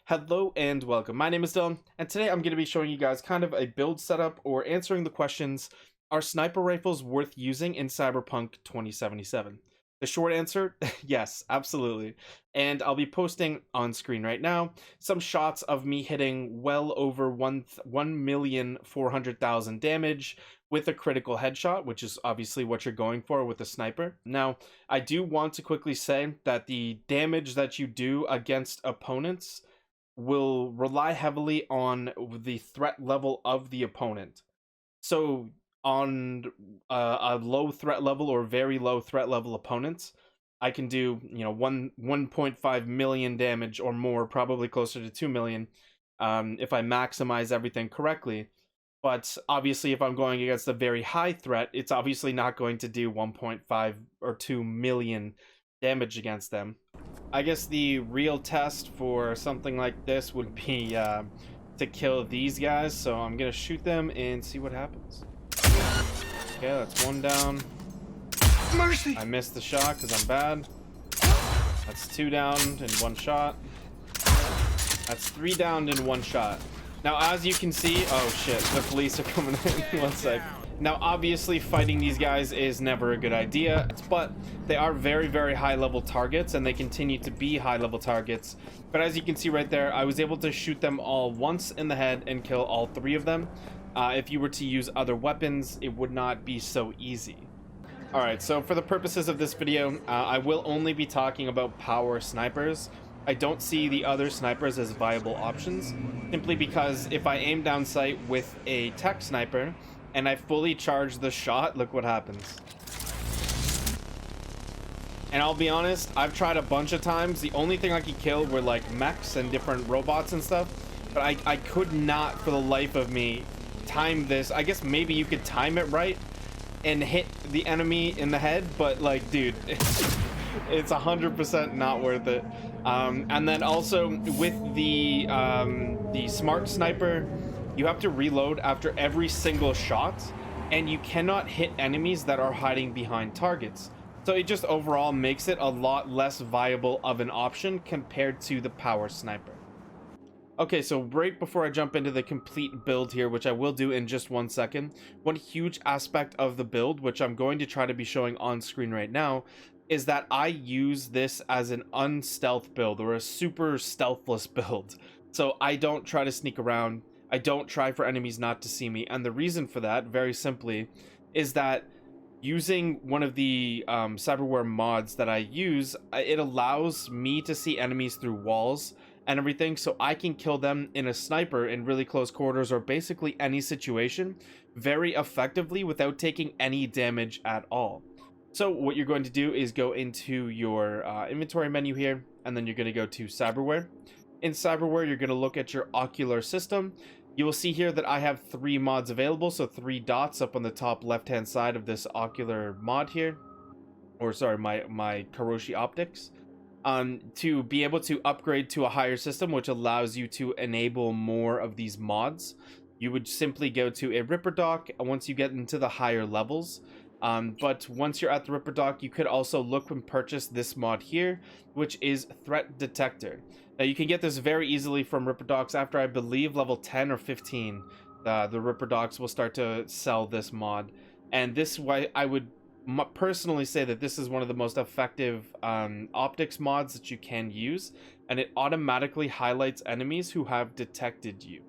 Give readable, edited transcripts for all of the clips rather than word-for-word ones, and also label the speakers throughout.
Speaker 1: Hello and welcome. My name is Dylan, and today I'm going to be showing you guys kind of a build setup or answering the questions, are sniper rifles worth using in Cyberpunk 2077? The short answer, yes, absolutely. And I'll be posting on screen right now some shots of me hitting well over 1,400,000 damage with a critical headshot, which is obviously what you're going for with a sniper. Now, I do want to quickly say that the damage that you do against opponents will rely heavily on the threat level of the opponent. So on a low threat level or very low threat level opponents, I can do 1.5 million damage or more, probably closer to 2 million, if I maximize everything correctly. But obviously, if I'm going against a very high threat, it's obviously not going to do 1.5 or 2 million damage against them. I guess the real test for something like this would be to kill these guys. So I'm gonna shoot them and see what happens. Okay, that's one down.
Speaker 2: Mercy!
Speaker 1: I missed the shot because I'm bad. That's two down in one shot. That's three down in one shot. Now, as you can see, oh shit, the police are coming in. One sec. Now, obviously, fighting these guys is never a good idea, but they are very, very high-level targets, and they continue to be high-level targets. But as you can see right there, I was able to shoot them all once in the head and kill all three of them. If you were to use other weapons, it would not be so easy. Alright, so for the purposes of this video, I will only be talking about power snipers. I don't see the other snipers as viable options, simply because if I aim down sight with a tech sniper, and I fully charge the shot, look what happens. And I'll be honest, I've tried a bunch of times. The only thing I could kill were like mechs and different robots and stuff, but I could not for the life of me time this. I guess maybe you could time it right and hit the enemy in the head, but like, dude, it's 100% not worth it. And then also with the smart sniper, you have to reload after every single shot, and you cannot hit enemies that are hiding behind targets. So it just overall makes it a lot less viable of an option compared to the power sniper. Okay, so right before I jump into the complete build here, which I will do in just 1 second, one huge aspect of the build, which I'm going to try to be showing on screen right now, is that I use this as an unstealth build or a super stealthless build. So I don't try to sneak around. I don't try for enemies not to see me, and the reason for that, very simply, is that using one of the Cyberware mods that I use, it allows me to see enemies through walls and everything, so I can kill them in a sniper in really close quarters or basically any situation very effectively without taking any damage at all. So what you're going to do is go into your inventory menu here, and then you're going to go to Cyberware. In Cyberware, you're going to look at your ocular system. You will see here that I have 3 mods available, so 3 dots up on the top left-hand side of this ocular mod here, or sorry, my Karoshi optics, to be able to upgrade to a higher system, which allows you to enable more of these mods. You would simply go to a Ripper dock once you get into the higher levels. But once you're at the Ripper dock, you could also look and purchase this mod here, which is Threat Detector. Now, you can get this very easily from Ripper docks after, I believe, level 10 or 15. The Ripper docks will start to sell this mod. And this way, I would personally say that this is one of the most effective optics mods that you can use. And it automatically highlights enemies who have detected you.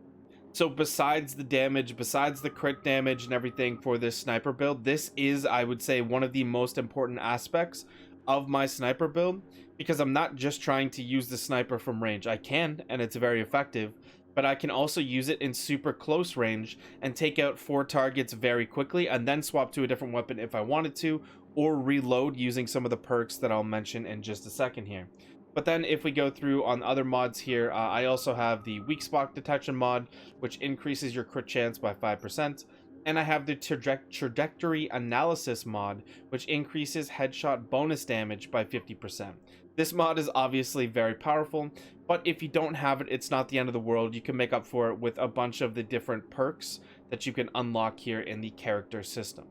Speaker 1: So besides the damage, besides the crit damage and everything for this sniper build, this is, I would say, one of the most important aspects of my sniper build, because I'm not just trying to use the sniper from range. I can, and it's very effective, but I can also use it in super close range and take out 4 targets very quickly and then swap to a different weapon if I wanted to, or reload using some of the perks that I'll mention in just a second here. But then if we go through on other mods here, I also have the weak spot detection mod, which increases your crit chance by 5%. And I have the trajectory analysis mod, which increases headshot bonus damage by 50%. This mod is obviously very powerful, but if you don't have it, it's not the end of the world. You can make up for it with a bunch of the different perks that you can unlock here in the character system.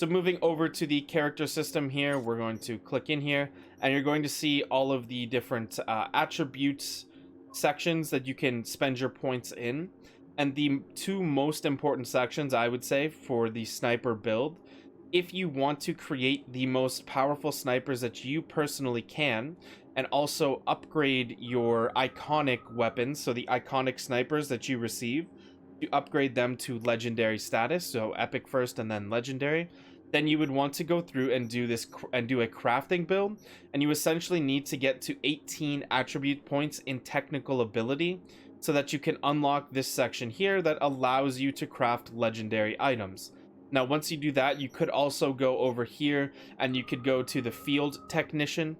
Speaker 1: So moving over to the character system here, we're going to click in here, and you're going to see all of the different attributes sections that you can spend your points in. And the two most important sections, I would say, for the sniper build, if you want to create the most powerful snipers that you personally can, and also upgrade your iconic weapons, so the iconic snipers that you receive, to upgrade them to legendary status, so epic first and then legendary, then you would want to go through and do this and do a crafting build, and you essentially need to get to 18 attribute points in technical ability so that you can unlock this section here that allows you to craft legendary items. Now, once you do that, you could also go over here and you could go to the field technician,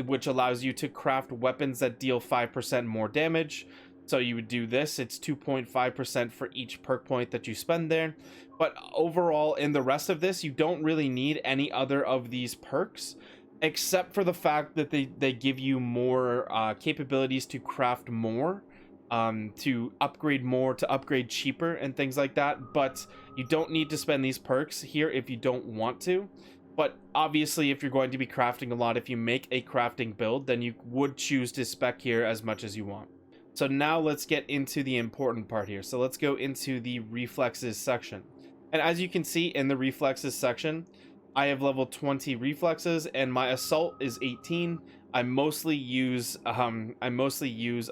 Speaker 1: which allows you to craft weapons that deal 5% more damage. So you would do this, it's 2.5% for each perk point that you spend there. But overall, in the rest of this, you don't really need any other of these perks, except for the fact that they give you more capabilities to craft more, to upgrade more, to upgrade cheaper, and things like that. But you don't need to spend these perks here if you don't want to. But obviously, if you're going to be crafting a lot, if you make a crafting build, then you would choose to spec here as much as you want. So now let's get into the important part here. So let's go into the reflexes section. And as you can see in the reflexes section, I have level 20 reflexes and my assault is 18. I mostly use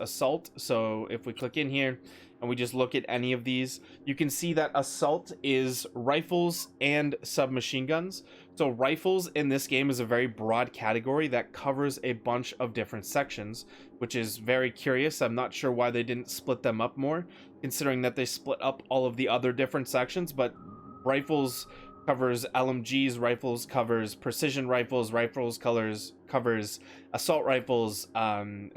Speaker 1: assault. So if we click in here and we just look at any of these, you can see that assault is rifles and submachine guns. So rifles in this game is a very broad category that covers a bunch of different sections, which is very curious. I'm not sure why they didn't split them up more, considering that they split up all of the other different sections. But rifles covers LMGs, rifles covers precision rifles, covers assault rifles,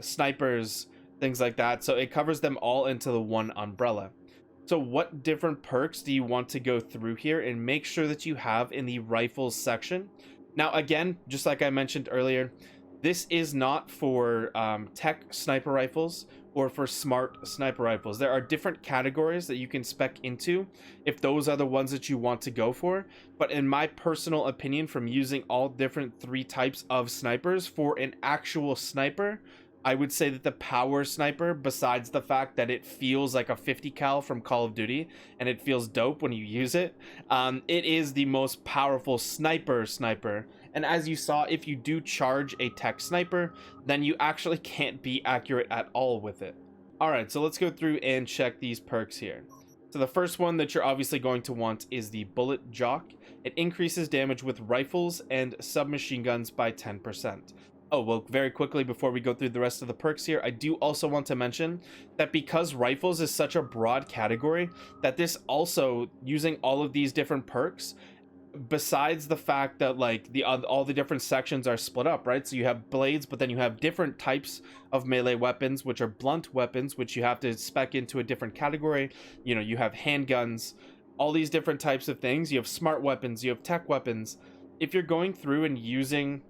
Speaker 1: snipers, things like that. So it covers them all into the one umbrella. So what different perks do you want to go through here and make sure that you have in the rifles section? Now, again, just like I mentioned earlier, this is not for tech sniper rifles or for smart sniper rifles. There are different categories that you can spec into if those are the ones that you want to go for. But in my personal opinion, from using all different 3 types of snipers for an actual sniper, I would say that the power sniper, besides the fact that it feels like a 50 cal from Call of Duty and it feels dope when you use it, it is the most powerful sniper. And as you saw, if you do charge a tech sniper, then you actually can't be accurate at all with it. All right, so let's go through and check these perks here. So the first one that you're obviously going to want is the Bullet Jock. It increases damage with rifles and submachine guns by 10%. Oh, well, very quickly before we go through the rest of the perks here, I do also want to mention that because rifles is such a broad category, that this also, using all of these different perks, besides the fact that like all the different sections are split up, right? So you have blades, but then you have different types of melee weapons, which are blunt weapons, which you have to spec into a different category. You know, you have handguns, all these different types of things. You have smart weapons, you have tech weapons. If you're going through and using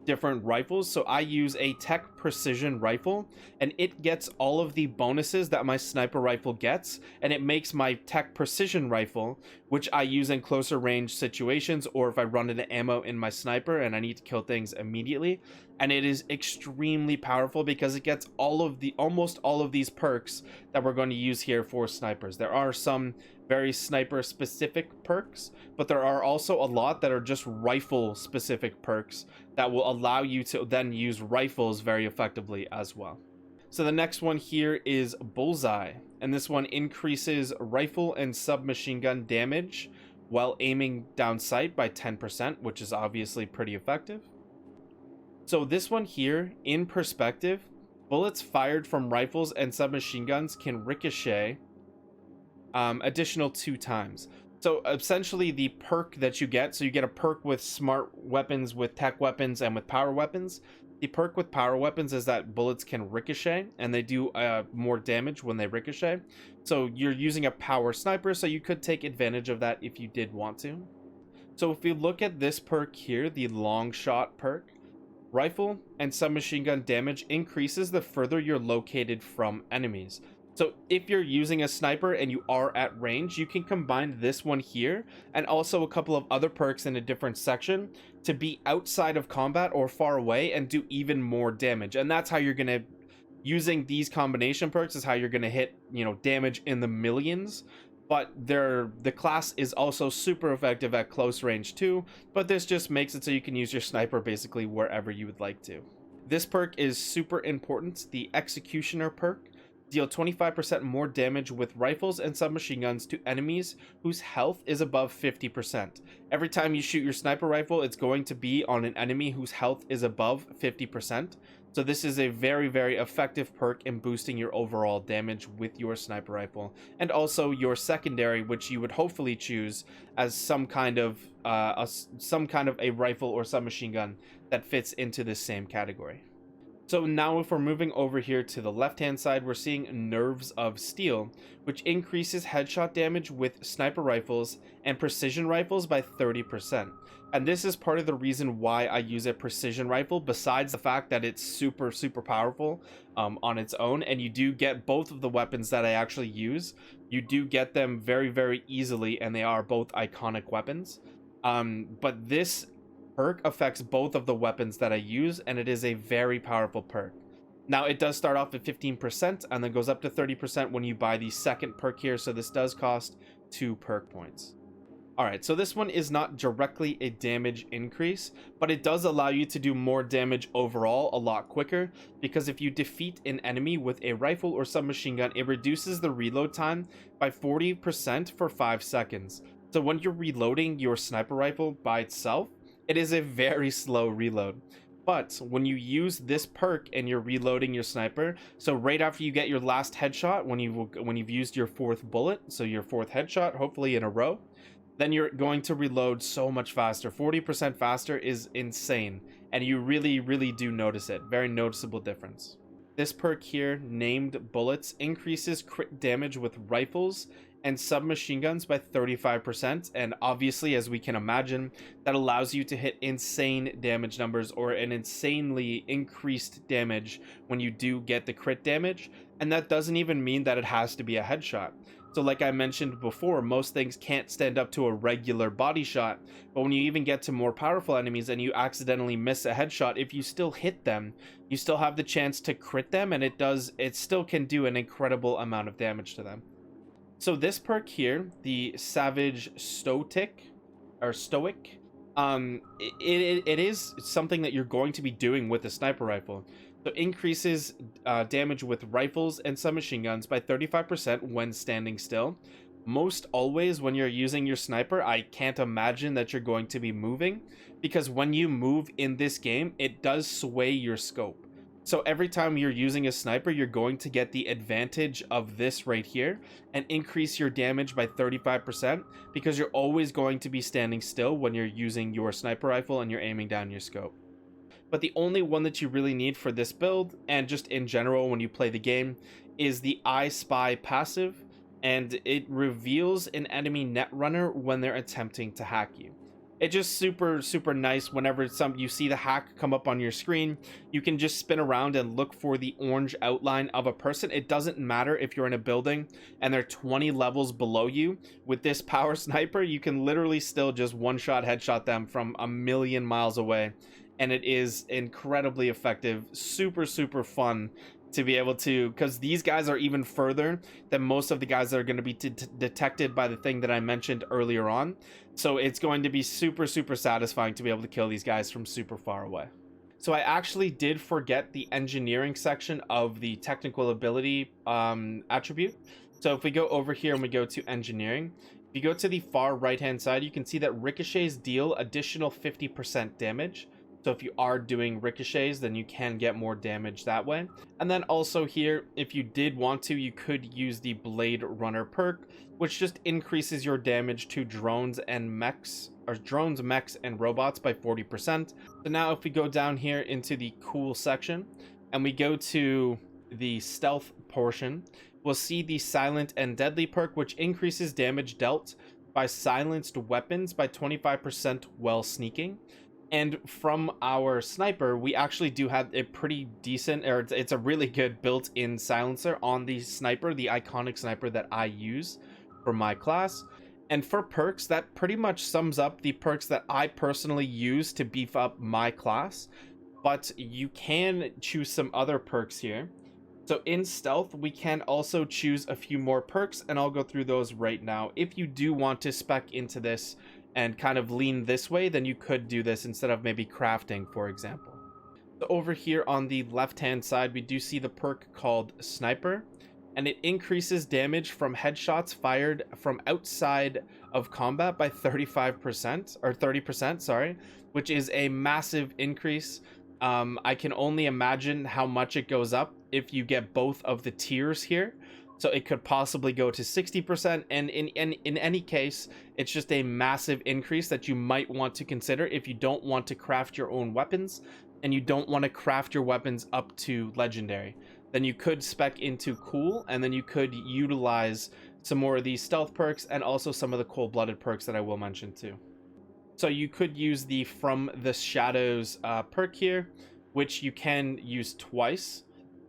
Speaker 1: different rifles, so I use a tech precision rifle and it gets all of the bonuses that my sniper rifle gets, and it makes my tech precision rifle, which I use in closer range situations or if I run into ammo in my sniper and I need to kill things immediately, and it is extremely powerful because it gets almost all of these perks that we're going to use here for snipers. There are some very sniper specific perks, but there are also a lot that are just rifle specific perks that will allow you to then use rifles very effectively as well. So the next one here is Bullseye, and this one increases rifle and submachine gun damage while aiming down sight by 10%, which is obviously pretty effective. So this one here, in perspective, bullets fired from rifles and submachine guns can ricochet additional 2 times. So essentially the perk that you get, so you get a perk with smart weapons, with tech weapons, and with power weapons. The perk with power weapons is that bullets can ricochet, and they do more damage when they ricochet. So you're using a power sniper, so you could take advantage of that if you did want to. So if you look at this perk here, the long shot perk, rifle and submachine gun damage increases the further you're located from enemies. So if you're using a sniper and you are at range, you can combine this one here and also a couple of other perks in a different section to be outside of combat or far away and do even more damage. And that's how you're going to using these combination perks is how you're going to hit, damage in the millions. But the class is also super effective at close range too, but this just makes it so you can use your sniper basically wherever you would like to. This perk is super important, the Executioner perk. Deal 25% more damage with rifles and submachine guns to enemies whose health is above 50%. Every time you shoot your sniper rifle, it's going to be on an enemy whose health is above 50%. So this is a very, very effective perk in boosting your overall damage with your sniper rifle, and also your secondary, which you would hopefully choose as some kind of a rifle or submachine gun that fits into this same category. So now if we're moving over here to the left hand side, we're seeing Nerves of Steel, which increases headshot damage with sniper rifles and precision rifles by 30%. And this is part of the reason why I use a precision rifle, besides the fact that it's super, super powerful on its own. And you do get both of the weapons that I actually use. You do get them very, very easily, and they are both iconic weapons. But this perk affects both of the weapons that I use, and it is a very powerful perk. Now it does start off at 15% and then goes up to 30% when you buy the second perk here, so this does cost 2 perk points. Alright, so this one is not directly a damage increase, but it does allow you to do more damage overall a lot quicker, because if you defeat an enemy with a rifle or submachine gun, it reduces the reload time by 40% for 5 seconds. So when you're reloading your sniper rifle by itself, it is a very slow reload. But when you use this perk and you're reloading your sniper, so right after you get your last headshot, when you've used your 4th bullet, so your 4th headshot, hopefully in a row, then you're going to reload so much faster. 40% faster is insane, and you really, really do notice it. Very noticeable difference. This perk here, named Bullets, increases crit damage with rifles and submachine guns by 35%, and obviously, as we can imagine, that allows you to hit insane damage numbers, or an insanely increased damage when you do get the crit damage. And that doesn't even mean that it has to be a headshot. So like I mentioned before, most things can't stand up to a regular body shot, but when you even get to more powerful enemies and you accidentally miss a headshot, if you still hit them, you still have the chance to crit them, and it still can do an incredible amount of damage to them. So this perk here, the Savage Stoic, it is something that you're going to be doing with the sniper rifle. So increases damage with rifles and submachine guns by 35% when standing still. Most always when you're using your sniper, I can't imagine that you're going to be moving, because when you move in this game, it does sway your scope. So every time you're using a sniper, you're going to get the advantage of this right here and increase your damage by 35%, because you're always going to be standing still when you're using your sniper rifle and you're aiming down your scope. But the only one that you really need for this build, and just in general when you play the game, is the I Spy passive, and it reveals an enemy netrunner when they're attempting to hack you. It's just super, super nice. Whenever you see the hack come up on your screen, you can just spin around and look for the orange outline of a person. It doesn't matter if you're in a building and they're 20 levels below you. With this power sniper, you can literally still just one-shot headshot them from a million miles away. And it is incredibly effective, super, super fun to be able to, because these guys are even further than most of the guys that are going to be detected by the thing that I mentioned earlier on. So it's going to be super, super satisfying to be able to kill these guys from super far away. So I actually did forget the engineering section of the technical ability attribute. So if we go over here and we go to engineering, if you go to the far right hand side, you can see that ricochets deal additional 50% damage. So if you are doing ricochets, then you can get more damage that way. And then also here, if you did want to, you could use the Blade Runner perk, which just increases your damage to drones, mechs, and robots by 40%. So now if we go down here into the cool section and we go to the stealth portion, we'll see the Silent and Deadly perk, which increases damage dealt by silenced weapons by 25% while sneaking. And from our sniper, we actually do have a pretty decent, or it's a really good built-in silencer on the sniper, the iconic sniper that I use for my class. And for perks, that pretty much sums up the perks that I personally use to beef up my class. But you can choose some other perks here. So in stealth, we can also choose a few more perks, and I'll go through those right now. If you do want to spec into this and kind of lean this way, then you could do this instead of maybe crafting, for example. So over here on the left-hand side, we do see the perk called Sniper, and it increases damage from headshots fired from outside of combat by 35%, or 30%, sorry, which is a massive increase. I can only imagine how much it goes up if you get both of the tiers here. So it could possibly go to 60%, and in any case, it's just a massive increase that you might want to consider if you don't want to craft your own weapons and you don't want to craft your weapons up to legendary. Then you could spec into cool, and then you could utilize some more of these stealth perks and also some of the cold-blooded perks that I will mention too. So you could use the From the Shadows perk here, which you can use twice.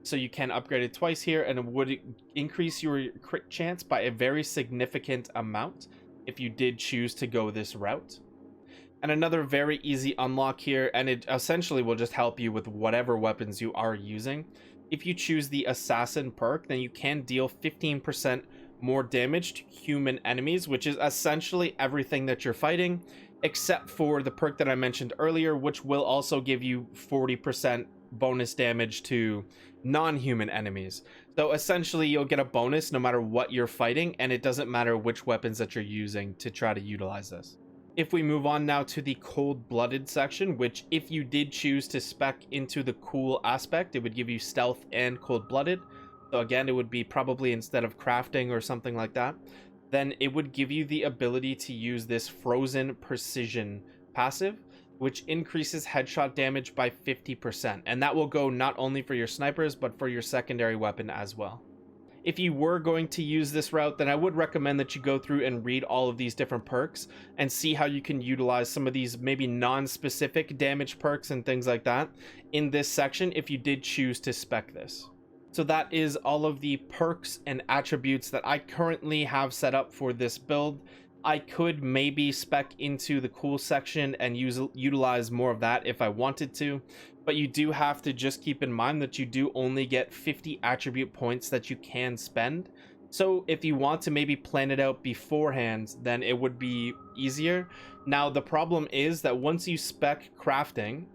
Speaker 1: So you can upgrade it twice here, and it would increase your crit chance by a very significant amount if you did choose to go this route. And another very easy unlock here, and it essentially will just help you with whatever weapons you are using. If you choose the Assassin perk, then you can deal 15% more damage to human enemies, which is essentially everything that you're fighting, except for the perk that I mentioned earlier, which will also give you 40% bonus damage to non-human enemies. So essentially you'll get a bonus no matter what you're fighting, and it doesn't matter which weapons that you're using to try to utilize this. If we move on now to the cold-blooded section, which if you did choose to spec into the cool aspect, it would give you stealth and cold-blooded. So again, it would be probably instead of crafting or something like that, then it would give you the ability to use this Frozen Precision passive, which increases headshot damage by 50%. And that will go not only for your snipers, but for your secondary weapon as well. If you were going to use this route, then I would recommend that you go through and read all of these different perks and see how you can utilize some of these maybe non-specific damage perks and things like that in this section if you did choose to spec this. So that is all of the perks and attributes that I currently have set up for this build. I could maybe spec into the cool section and utilize more of that if I wanted to, but you do have to just keep in mind that you do only get 50 attribute points that you can spend. So if you want to maybe plan it out beforehand, then it would be easier. Now the problem is that once you spec crafting,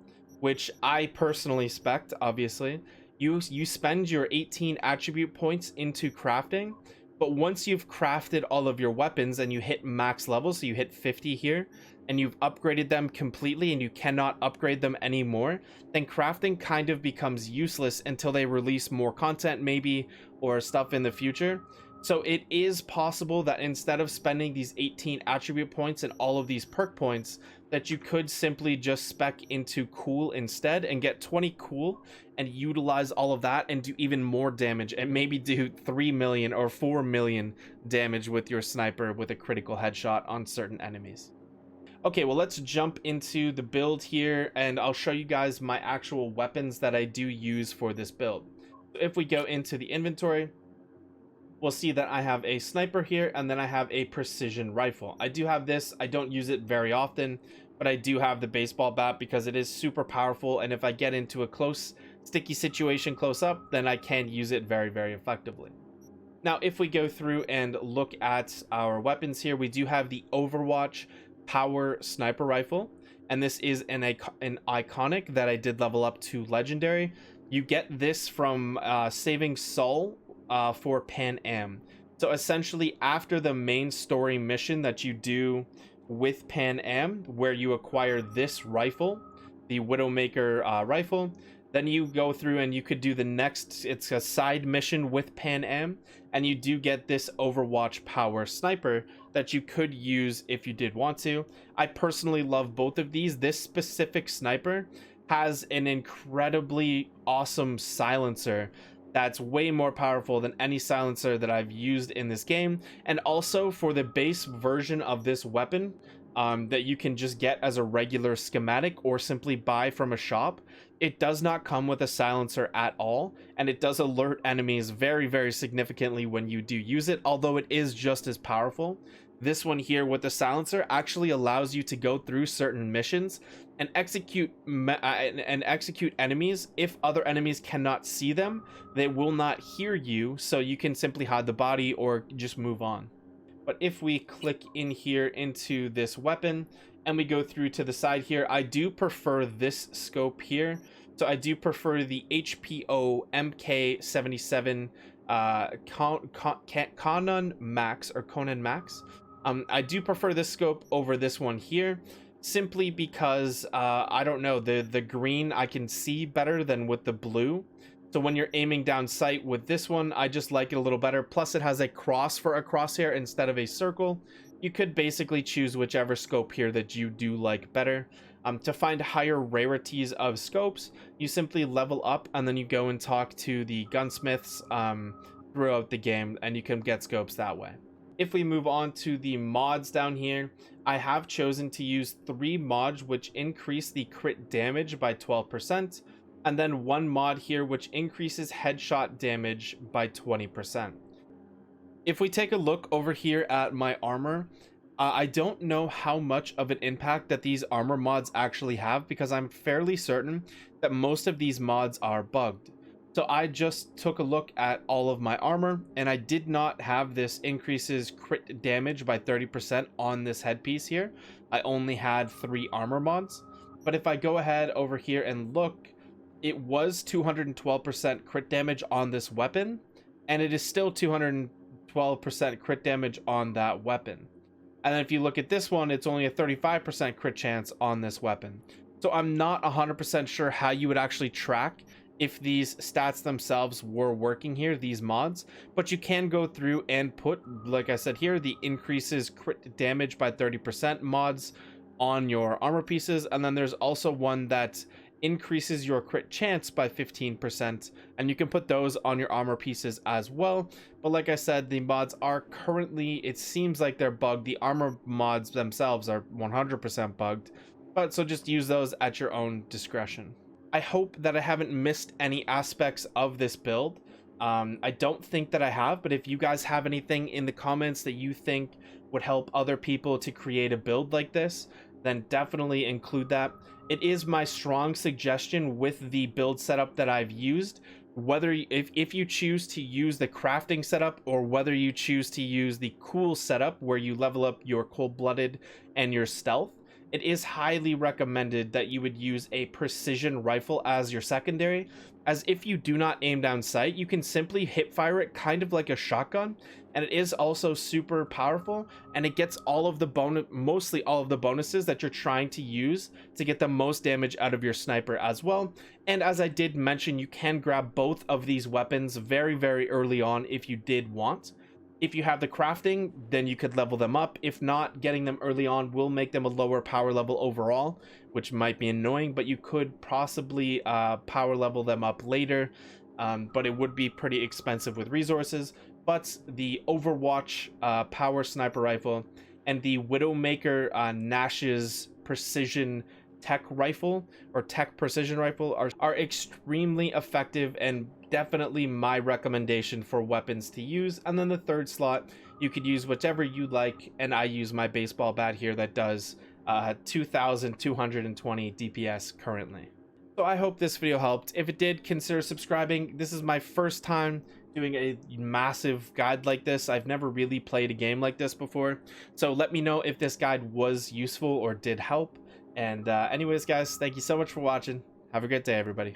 Speaker 1: which I personally spec'd, obviously, you spend your 18 attribute points into crafting. But once you've crafted all of your weapons and you hit max level, so you hit 50 here, and you've upgraded them completely and you cannot upgrade them anymore, then crafting kind of becomes useless until they release more content maybe, or stuff in the future. So it is possible that instead of spending these 18 attribute points and all of these perk points, that you could simply just spec into cool instead and get 20 cool and utilize all of that and do even more damage and maybe do 3 million or 4 million damage with your sniper with a critical headshot on certain enemies. Okay, well, let's jump into the build here, and I'll show you guys my actual weapons that I do use for this build. So if we go into the inventory, we'll see that I have a sniper here, and then I have a precision rifle. I do have this. I don't use it very often, but I do have the baseball bat because it is super powerful, and if I get into a close, sticky situation close up, then I can use it very, very effectively. Now, if we go through and look at our weapons here, we do have the Overwatch Power Sniper Rifle, and this is an iconic that I did level up to legendary. You get this from saving Sol for Pan Am. So essentially after the main story mission that you do with Pan Am, where you acquire this rifle, the Widowmaker rifle, then you go through and you could do the next, it's a side mission with Pan Am, and you do get this Overwatch Power Sniper that you could use if you did want to. I personally love both of these. This specific sniper has an incredibly awesome silencer that's way more powerful than any silencer that I've used in this game. And also for the base version of this weapon that you can just get as a regular schematic or simply buy from a shop, it does not come with a silencer at all, and it does alert enemies very, very significantly when you do use it, although it is just as powerful. This one here with the silencer actually allows you to go through certain missions and execute enemies. If other enemies cannot see them, they will not hear you, so you can simply hide the body or just move on. But if we click in here into this weapon and we go through to the side here, I do prefer this scope here. So I do prefer the HPO MK77 Conan Max, or Conan Max. I do prefer this scope over this one here, simply because I don't know, the green I can see better than with the blue. So when you're aiming down sight with this one, I just like it a little better. Plus it has a cross for a crosshair instead of a circle. You could basically choose whichever scope here that you do like better. To find higher rarities of scopes, you simply level up and then you go and talk to the gunsmiths throughout the game, and you can get scopes that way. If we move on to the mods down here, I have chosen to use 3 mods which increase the crit damage by 12%, and then 1 mod here which increases headshot damage by 20%. If we take a look over here at my armor, I don't know how much of an impact that these armor mods actually have, because I'm fairly certain that most of these mods are bugged. So I just took a look at all of my armor, and I did not have this increases crit damage by 30% on this headpiece here. I only had 3 armor mods. But if I go ahead over here and look, it was 212% crit damage on this weapon, and it is still 212% crit damage on that weapon. And then if you look at this one, it's only a 35% crit chance on this weapon. So I'm not 100% sure how you would actually track if these stats themselves were working here, these mods, but you can go through and put, like I said here, the increases crit damage by 30% mods on your armor pieces. And then there's also one that increases your crit chance by 15%, and you can put those on your armor pieces as well. But like I said, the mods are currently, it seems like they're bugged. The armor mods themselves are 100% bugged, but so just use those at your own discretion. I hope that I haven't missed any aspects of this build. I don't think that I have, but if you guys have anything in the comments that you think would help other people to create a build like this, then definitely include that. It is my strong suggestion with the build setup that I've used, whether if you choose to use the crafting setup or whether you choose to use the cool setup where you level up your cold-blooded and your stealth, it is highly recommended that you would use a precision rifle as your secondary, as if you do not aim down sight, you can simply hip fire it kind of like a shotgun, and it is also super powerful, and it gets all of the mostly all of the bonuses that you're trying to use to get the most damage out of your sniper as well. And as I did mention, you can grab both of these weapons very, very early on if you did want. If you have the crafting, then you could level them up. If not, getting them early on will make them a lower power level overall, which might be annoying, but you could possibly power level them up later, but it would be pretty expensive with resources. But the Overwatch power sniper rifle and the Widowmaker Nash's precision tech rifle or tech precision rifle are extremely effective and definitely my recommendation for weapons to use. And then the third slot, you could use whichever you like, and I use my baseball bat here that does 2220 DPS currently. So I hope this video helped. If it did, consider subscribing. This is my first time doing a massive guide like this. I've never really played a game like this before, so let me know if this guide was useful or did help. And anyways guys, thank you so much for watching. Have a great day, everybody.